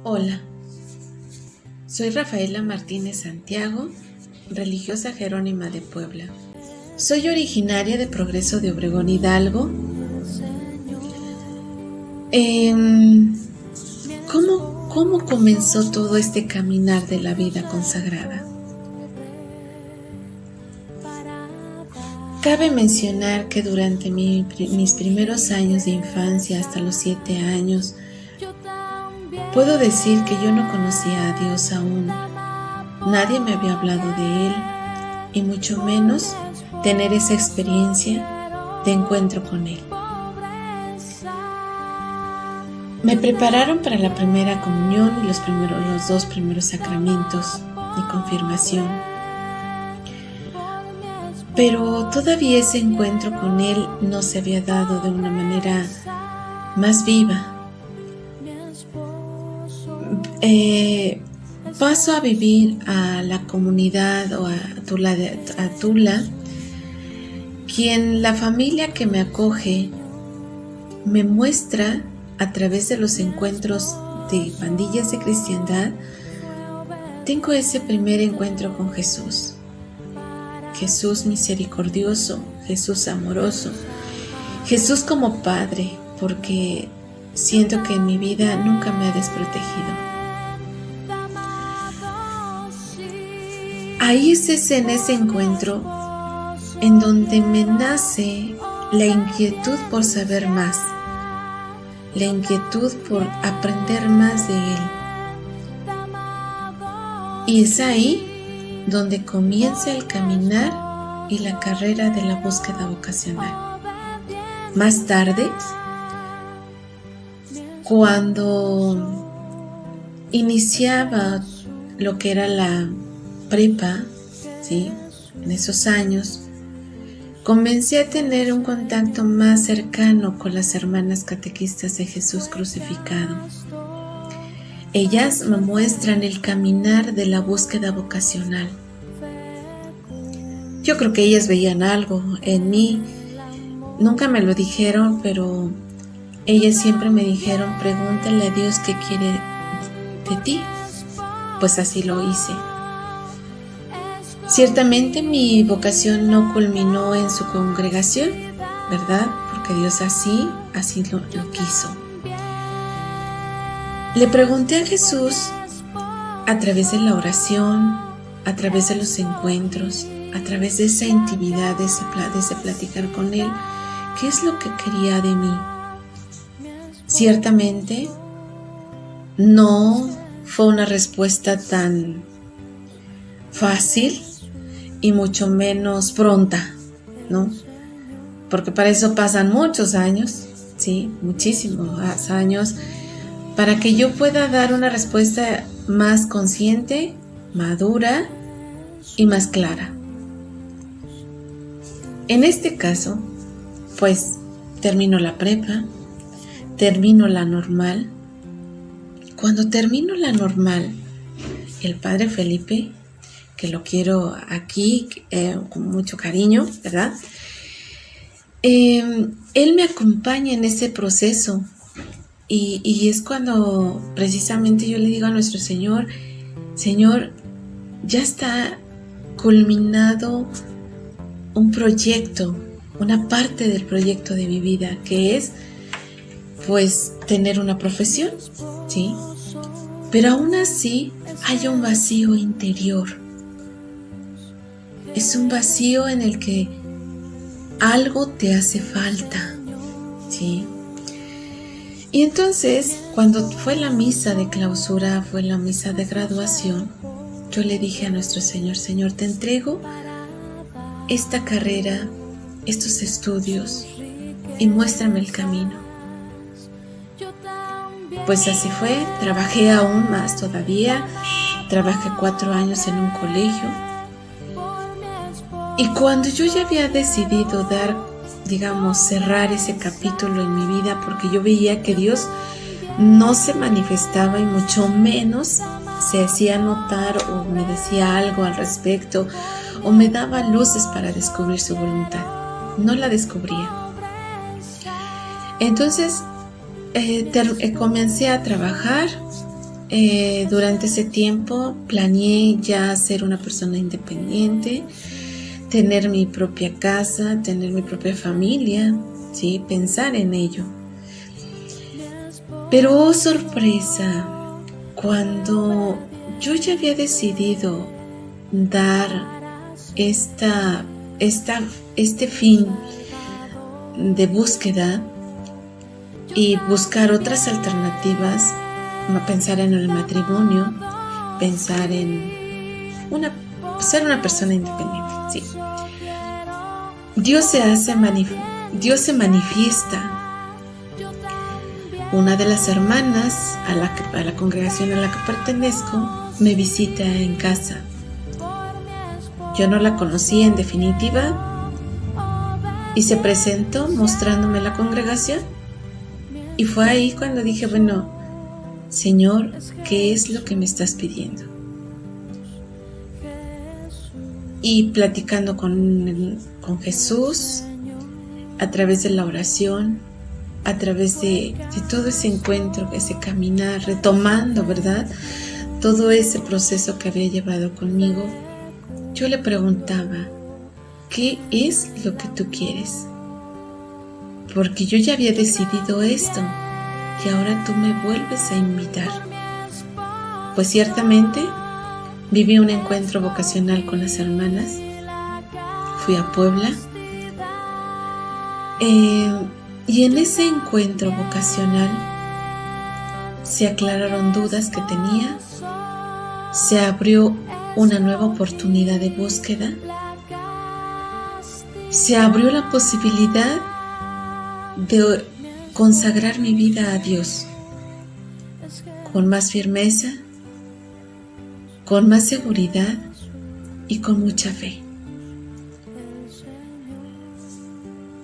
Hola, soy Rafaela Martínez Santiago, religiosa jerónima de Puebla. Soy originaria de Progreso de Obregón, Hidalgo. ¿Cómo comenzó todo este caminar de la vida consagrada? Cabe mencionar que durante mis primeros años de infancia, hasta los 7 años, puedo decir que yo no conocía a Dios aún. Nadie me había hablado de Él, y mucho menos tener esa experiencia de encuentro con Él. Me prepararon para la primera comunión y los 2 primeros sacramentos de confirmación. Pero todavía ese encuentro con Él no se había dado de una manera más viva. Paso a vivir a la comunidad o a Tula, quien la familia que me acoge me muestra a través de los encuentros de pandillas de cristiandad. Tengo ese primer encuentro con Jesús. Jesús misericordioso, Jesús amoroso, Jesús como Padre, porque siento que en mi vida nunca me ha desprotegido. Ahí es en ese encuentro en donde me nace la inquietud por saber más, la inquietud por aprender más de Él. Y es ahí donde comienza el caminar y la carrera de la búsqueda vocacional. Más tarde, cuando iniciaba lo que era la prepa, ¿sí? En esos años, comencé a tener un contacto más cercano con las hermanas catequistas de Jesús crucificado. Ellas me muestran el caminar de la búsqueda vocacional. Yo creo que ellas veían algo en mí. Nunca me lo dijeron, pero ellas siempre me dijeron: pregúntale a Dios qué quiere de ti. Pues así lo hice. Ciertamente mi vocación no culminó en su congregación, ¿verdad? Porque Dios así lo quiso. Le pregunté a Jesús a través de la oración, a través de los encuentros, a través de esa intimidad, de ese platicar con Él, ¿qué es lo que quería de mí? Ciertamente no fue una respuesta tan fácil y mucho menos pronta, ¿no? Porque para eso pasan muchos años, sí, muchísimos años, para que yo pueda dar una respuesta más consciente, madura y más clara. En este caso, pues termino la prepa, termino la normal. Cuando termino la normal, el padre Felipe, que lo quiero aquí con mucho cariño, ¿verdad? Él me acompaña en ese proceso y es cuando precisamente yo le digo a nuestro Señor: Señor, ya está culminado un proyecto, una parte del proyecto de mi vida, que es pues tener una profesión, ¿sí? Pero aún así hay un vacío interior. Es un vacío en el que algo te hace falta, ¿sí? Y entonces, cuando fue la misa de clausura, fue la misa de graduación, yo le dije a nuestro Señor: Señor, te entrego esta carrera, estos estudios, y muéstrame el camino. Pues así fue, trabajé aún más todavía, trabajé 4 años en un colegio. Y cuando yo ya había decidido cerrar ese capítulo en mi vida, porque yo veía que Dios no se manifestaba y mucho menos se hacía notar o me decía algo al respecto o me daba luces para descubrir su voluntad, no la descubría. Entonces comencé a trabajar durante ese tiempo planeé ya ser una persona independiente, tener mi propia casa, tener mi propia familia, ¿sí? Pensar en ello. Pero oh sorpresa, cuando yo ya había decidido dar este fin de búsqueda y buscar otras alternativas, pensar en el matrimonio, pensar en ser una persona independiente, ¿sí? Dios se manifiesta. Una de las hermanas a la congregación a la que pertenezco me visita en casa. Yo no la conocía en definitiva y se presentó mostrándome la congregación. Y fue ahí cuando dije, bueno, Señor, ¿qué es lo que me estás pidiendo? Y platicando con Jesús, a través de la oración, a través de todo ese encuentro, ese caminar, retomando, ¿verdad? Todo ese proceso que había llevado conmigo, yo le preguntaba, ¿qué es lo que tú quieres? Porque yo ya había decidido esto y ahora tú me vuelves a invitar. Pues ciertamente viví un encuentro vocacional con las hermanas, fui a Puebla, y en ese encuentro vocacional se aclararon dudas que tenía, se abrió una nueva oportunidad de búsqueda, se abrió la posibilidad de consagrar mi vida a Dios con más firmeza, con más seguridad y con mucha fe.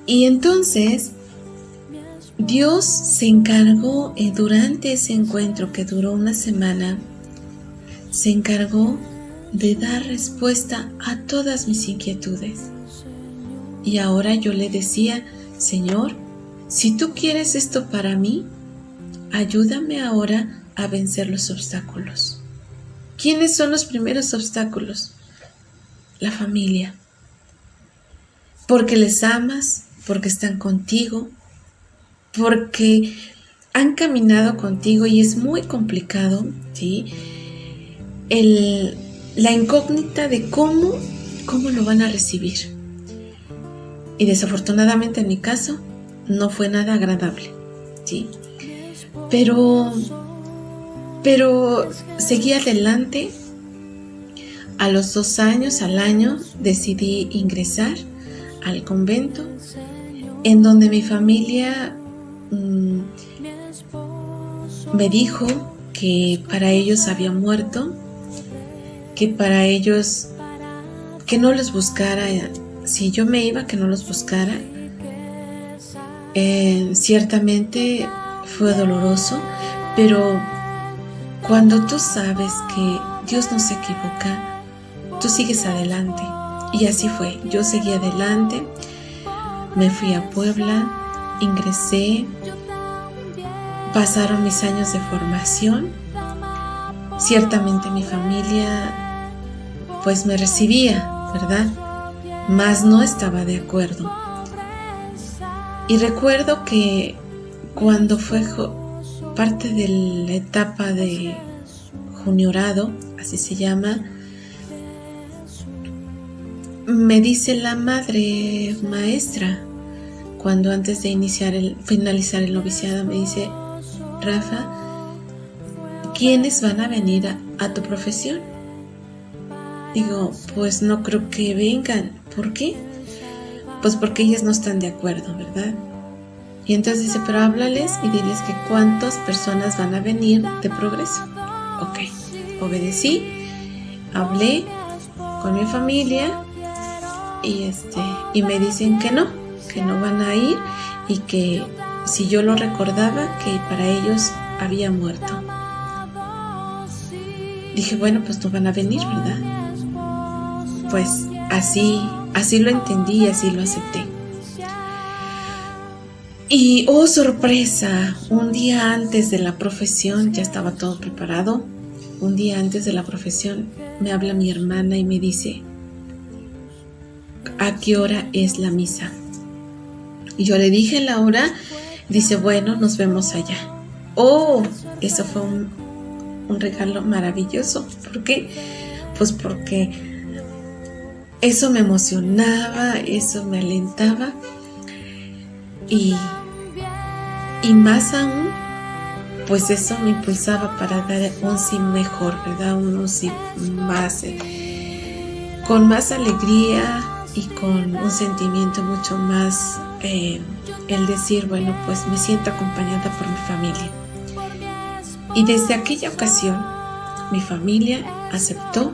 Y entonces Dios se encargó, durante ese encuentro que duró una semana, se encargó de dar respuesta a todas mis inquietudes. Y ahora yo le decía, Señor, si tú quieres esto para mí, ayúdame ahora a vencer los obstáculos. ¿Quiénes son los primeros obstáculos? La familia. Porque les amas, porque están contigo, porque han caminado contigo y es muy complicado, ¿sí? La incógnita de cómo lo van a recibir. Y desafortunadamente en mi caso no fue nada agradable, ¿sí? Pero seguí adelante. A los 2 años, al año, decidí ingresar al convento, en donde mi familia me dijo que para ellos había muerto, que para ellos, que no los buscara, si yo me iba, que no los buscara. Ciertamente fue doloroso, pero cuando tú sabes que Dios no se equivoca, tú sigues adelante. Y así fue, yo seguí adelante, me fui a Puebla, ingresé, pasaron mis años de formación. Ciertamente mi familia pues me recibía, ¿verdad? Mas no estaba de acuerdo. Y recuerdo que cuando fue parte de la etapa de juniorado, así se llama, me dice la madre maestra, cuando antes de finalizar el noviciado, me dice, Rafa, ¿quiénes van a venir a tu profesión? Digo, pues no creo que vengan. ¿Por qué? Pues porque ellas no están de acuerdo, ¿verdad? Y entonces dice, pero háblales y diles que cuántas personas van a venir de Progreso. Ok, obedecí, hablé con mi familia y me dicen que no van a ir y que si yo lo recordaba, que para ellos había muerto. Dije, bueno, pues no van a venir, ¿verdad? Pues así lo entendí y así lo acepté. Y oh sorpresa, un día antes de la profesión, ya estaba todo preparado, un día antes de la profesión me habla mi hermana y me dice, ¿a qué hora es la misa? Y yo le dije la hora, dice, bueno, nos vemos allá. Oh, eso fue un regalo maravilloso. ¿Por qué? Pues porque eso me emocionaba, eso me alentaba y más aún, pues eso me impulsaba para dar un sí mejor, ¿verdad? Un sí más, con más alegría y con un sentimiento mucho más, el decir, bueno, pues me siento acompañada por mi familia. Y desde aquella ocasión, mi familia aceptó,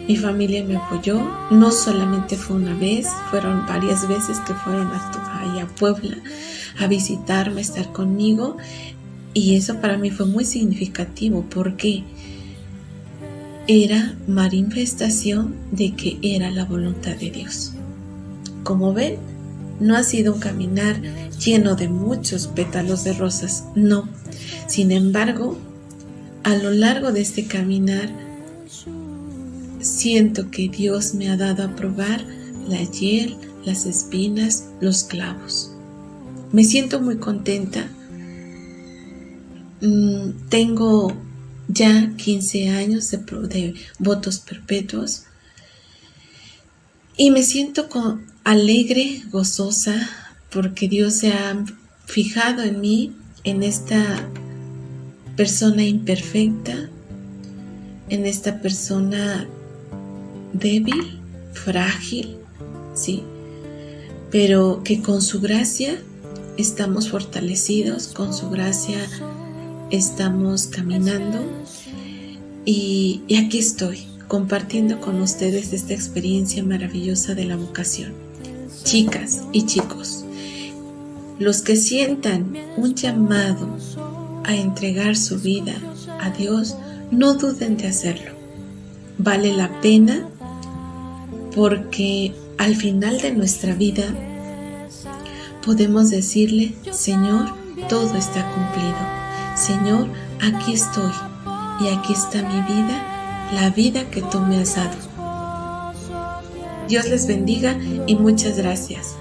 mi familia me apoyó, no solamente fue una vez, fueron varias veces que fueron ahí a Puebla a visitarme, a estar conmigo, y eso para mí fue muy significativo porque era manifestación de que era la voluntad de Dios. Como ven, no ha sido un caminar lleno de muchos pétalos de rosas, no. Sin embargo, a lo largo de este caminar, siento que Dios me ha dado a probar la hiel, las espinas, los clavos. Me siento muy contenta. Tengo ya 15 años de votos perpetuos y me siento alegre, gozosa, porque Dios se ha fijado en mí, en esta persona imperfecta, en esta persona débil, frágil, sí, pero que con su gracia estamos fortalecidos, con su gracia estamos caminando y aquí estoy compartiendo con ustedes esta experiencia maravillosa de la vocación. Chicas y chicos, los que sientan un llamado a entregar su vida a Dios, no duden de hacerlo. Vale la pena porque al final de nuestra vida podemos decirle, Señor, todo está cumplido. Señor, aquí estoy y aquí está mi vida, la vida que tú me has dado. Dios les bendiga y muchas gracias.